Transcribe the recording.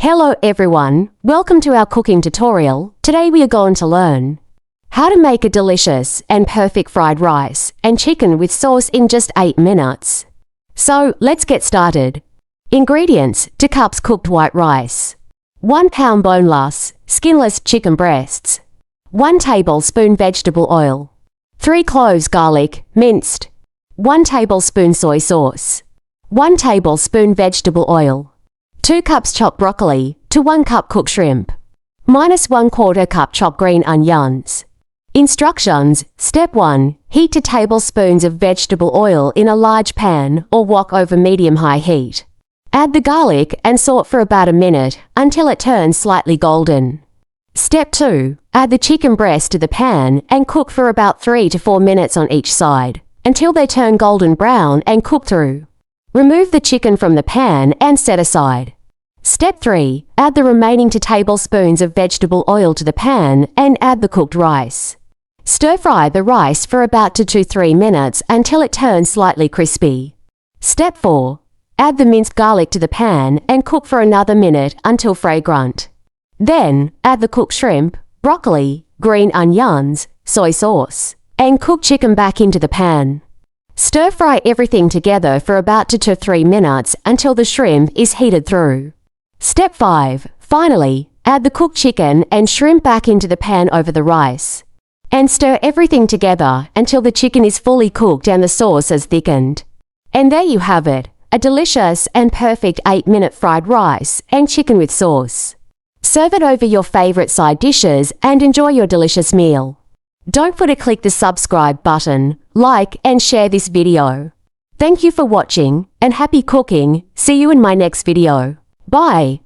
Hello everyone, welcome to our cooking tutorial. Today we are going to learn how to make a delicious and perfect fried rice and chicken with sauce in just 8 minutes. So let's get started. Ingredients: 2 cups cooked white rice, 1 pound boneless, skinless chicken breasts, 1 tablespoon vegetable oil, 3 cloves garlic, minced, 1 tablespoon soy sauce, 1 tablespoon vegetable oil, 2 cups chopped broccoli to 1 cup cooked shrimp, -1/4 cup chopped green onions. Instructions: Step 1. Heat 2 tablespoons of vegetable oil in a large pan or wok over medium-high heat. Add the garlic and saute for about a minute until it turns slightly golden. Step 2. Add the chicken breast to the pan and cook for about 3 to 4 minutes on each side until they turn golden brown and cook through. Remove the chicken from the pan and set aside. Step 3. Add the remaining 2 tablespoons of vegetable oil to the pan and add the cooked rice. Stir-fry the rice for about 2 to 3 minutes until it turns slightly crispy. Step 4. Add the minced garlic to the pan and cook for another minute until fragrant. Then, add the cooked shrimp, broccoli, green onions, soy sauce, and cooked chicken back into the pan. Stir-fry everything together for about 2 to 3 minutes until the shrimp is heated through. Step 5. Finally, add the cooked chicken and shrimp back into the pan over the rice. And stir everything together until the chicken is fully cooked and the sauce is thickened. And there you have it, a delicious and perfect 8-minute fried rice and chicken with sauce. Serve it over your favorite side dishes and enjoy your delicious meal. Don't forget to click the subscribe button, like and share this video. Thank you for watching and happy cooking. See you in my next video. Bye.